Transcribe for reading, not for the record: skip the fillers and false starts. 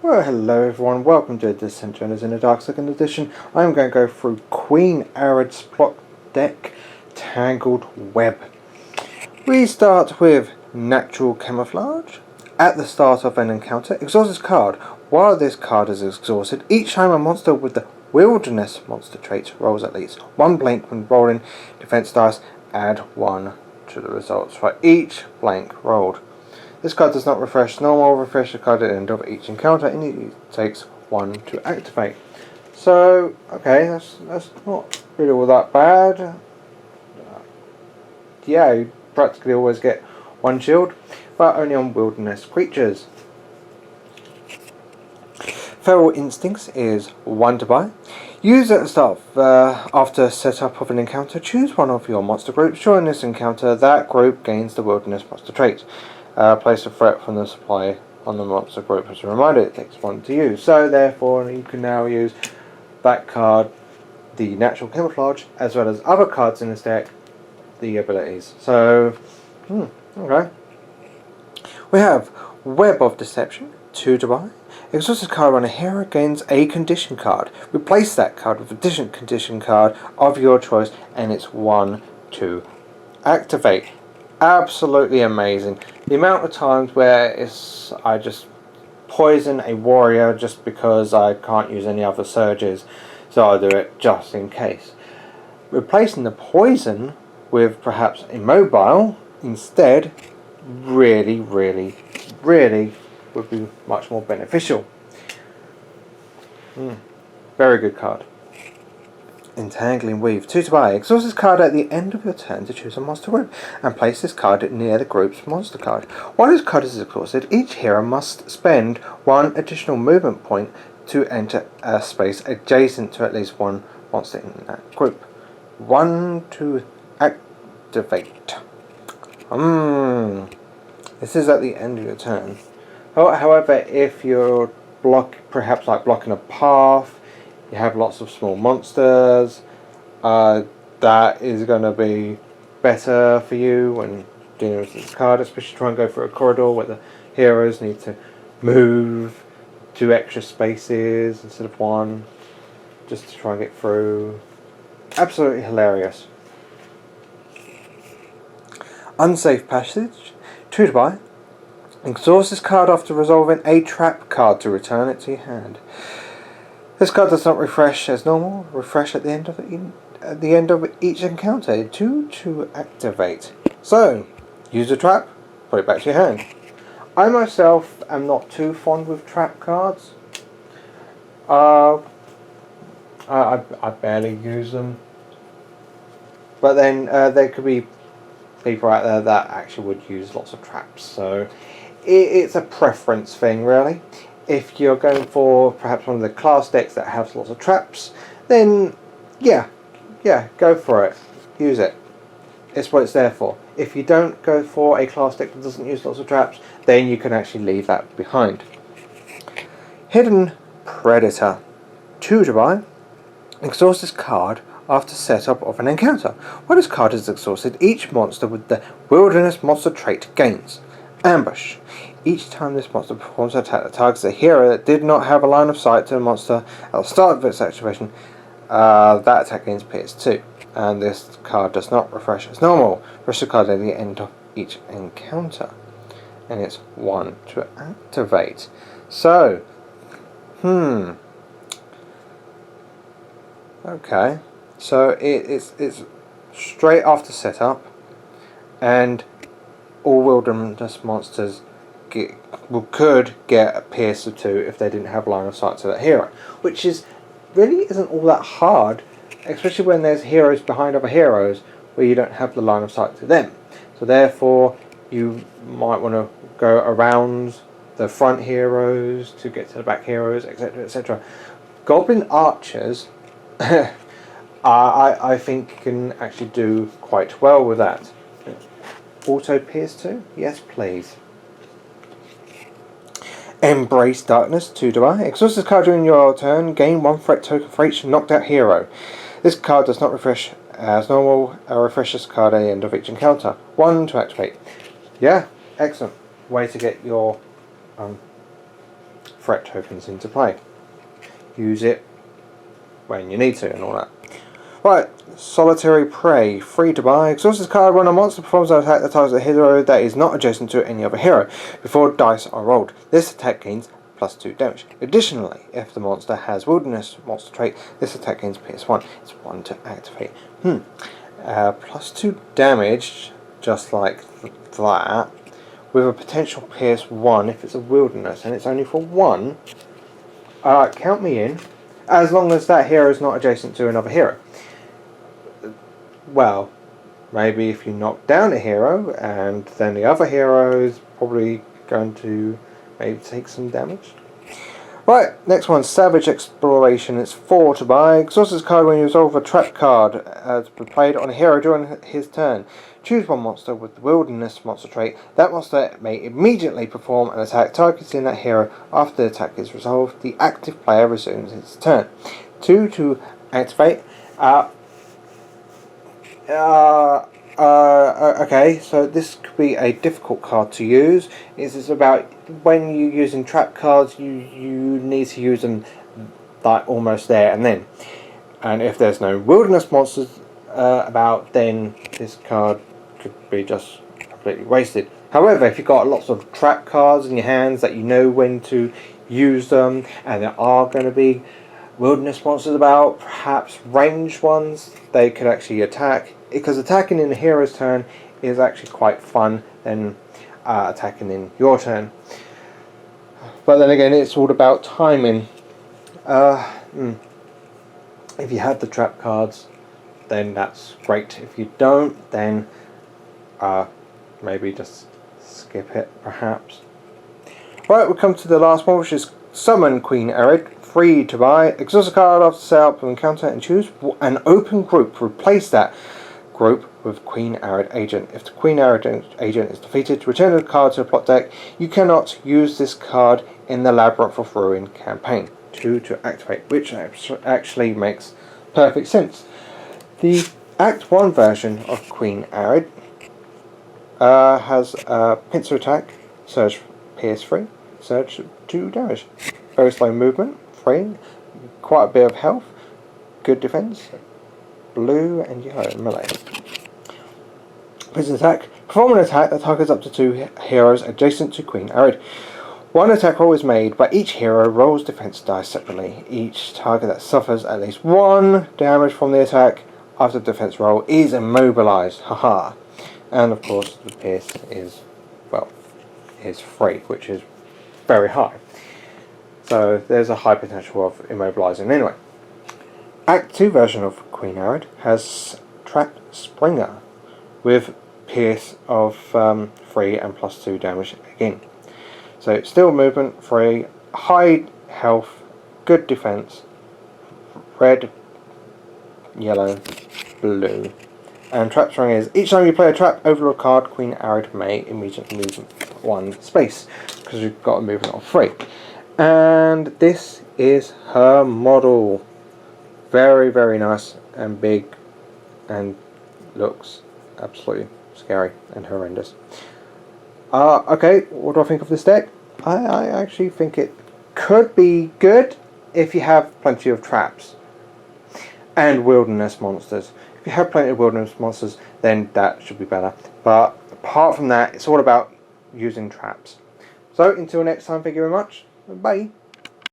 Well, hello everyone, welcome to the Centurions in the Dark Second Edition. I'm going to go through Queen Ariad's plot deck, Tangled Web. We start with Natural Camouflage. At the start of an encounter, exhaust this card. While this card is exhausted, each time a monster with the Wilderness monster trait rolls at least one blank when rolling defense dice, add 1 to the results for each blank rolled. This card does not refresh normal, refresh the card at the end of each encounter, and it takes 1 to activate. So, okay, that's not really all that bad. Yeah, you practically always get 1 shield, but only on wilderness creatures. Feral Instincts is 1 to buy. Use at the start after setup of an encounter, choose one of your monster groups. During this encounter, that group gains the wilderness monster trait. Place a threat from the supply on the monster group as a reminder. It takes 1 to use. So therefore you can now use that card, the Natural Camouflage, as well as other cards in this deck, the abilities. So, okay. We have Web of Deception, 2 to buy. Exhaust this card when a hero gains a condition card. Replace that card with a different condition card of your choice, and it's 1 to activate. Absolutely amazing. The amount of times where I just poison a warrior just because I can't use any other surges, so I'll do it just in case. Replacing the poison with perhaps immobile instead really would be much more beneficial. Very good card. Entangling Weave, 2 to buy. Exhaust this card at the end of your turn to choose a monster group and place this card near the group's monster card. While this card is exhausted, each hero must spend 1 additional movement point to enter a space adjacent to at least 1 monster in that group. 1 to activate. This is at the end of your turn. However, if you're perhaps blocking a path, you have lots of small monsters, that is going to be better for you when dealing with this card, especially try and go through a corridor where the heroes need to move 2 extra spaces instead of 1, just to try and get through. Absolutely hilarious. Unsafe Passage, 2 to buy. Exhaust this card after resolving a trap card to return it to your hand. This card does not refresh as normal. Refresh at the end of each encounter. 2 to activate. So, use a trap, put it back to your hand. I myself am not too fond with trap cards. I barely use them. But then there could be people out there that actually would use lots of traps. So it's a preference thing, really. If you're going for perhaps one of the class decks that has lots of traps, then yeah, go for it. Use it. It's what it's there for. If you don't go for a class deck that doesn't use lots of traps, then you can actually leave that behind. Hidden Predator, 2 to buy. Exhaust this card after setup of an encounter. When this card is exhausted, each monster with the Wilderness monster trait gains Ambush. Each time this monster performs an attack that targets a hero that did not have a line of sight to the monster at the start of its activation, that attack gains PS2. And this card does not refresh as normal. Refresh the card at the end of each encounter. And it's 1 to activate. So, okay. So it's straight after setup, and all wilderness monsters could get a PS of 2 if they didn't have line of sight to that hero, which really isn't all that hard, especially when there's heroes behind other heroes where you don't have the line of sight to them. So therefore you might want to go around the front heroes to get to the back heroes, etc, etc. Goblin archers I think can actually do quite well with that. Auto PS2? Yes, please. Embrace Darkness, 2 to buy. Exhaust this card during your turn. Gain 1 threat token for each knocked out hero. This card does not refresh as normal. Refresh this card at the end of each encounter. 1 to activate. Yeah, excellent. Way to get your threat tokens into play. Use it when you need to and all that. Right, Solitary Prey, free to buy. Exhaust this card when a monster performs an attack that targets a hero that is not adjacent to any other hero before dice are rolled. This attack gains +2 damage. Additionally, if the monster has Wilderness monster trait, this attack gains PS1. It's 1 to activate. +2 damage, just like that, with a potential PS1 if it's a Wilderness, and it's only for 1. Count me in, as long as that hero is not adjacent to another hero. Well, maybe if you knock down a hero, and then the other hero is probably going to maybe take some damage. Right, next one, Savage Exploration. It's 4 to buy. Exhaust this card when you resolve a trap card to be played on a hero during his turn. Choose one monster with the Wilderness monster trait. That monster may immediately perform an attack targeting that hero. After the attack is resolved, the active player resumes its turn. 2 to activate. Okay, so this could be a difficult card to use. It's about when you're using trap cards, you need to use them like almost there and then. And if there's no Wilderness monsters about, then this card could be just completely wasted. However, if you've got lots of trap cards in your hands that you know when to use them, and there are going to be Wilderness monsters about, perhaps ranged ones, they could actually attack. Because attacking in the hero's turn is actually quite fun than attacking in your turn. But then again, it's all about timing. If you have the trap cards, then that's great. If you don't, then maybe just skip it, perhaps. Right, we'll come to the last one, which is Summon Queen Ariad. Free to buy. Exhaust a card after setup of encounter and choose an open group. Replace that group with Queen Ariad Agent. If the Queen Ariad Agent is defeated, return the card to the plot deck. You cannot use this card in the Labyrinth of Ruin campaign. 2 to activate, which actually makes perfect sense. The Act 1 version of Queen Ariad has pincer attack, surge PS3, surge 2 damage, very slow movement, free, quite a bit of health, good defense, blue and yellow melee. Pincer attack. Perform an attack that targets up to 2 heroes adjacent to Queen Ariad. One attack roll is made, but each hero rolls defense dice separately. Each target that suffers at least 1 damage from the attack after the defense roll is immobilized. Haha. And of course the pierce is, well, is free, which is very high. So there's a high potential of immobilizing anyway. Act 2 version of Queen Ariad has Trapped Springer with pierce of 3 and +2 damage again. So still movement, free, high health, good defense, red, yellow, blue. And Trap Springer is, each time you play a trap overlord card, Queen Ariad may immediately move 1 space, because you've got a movement of 3. And this is her model. Very, very nice and big, and looks absolutely scary and horrendous. Okay, what do I think of this deck? I actually think it could be good if you have plenty of traps and Wilderness monsters. If you have plenty of Wilderness monsters, then that should be better. But apart from that, it's all about using traps. So until next time, thank you very much. Bye.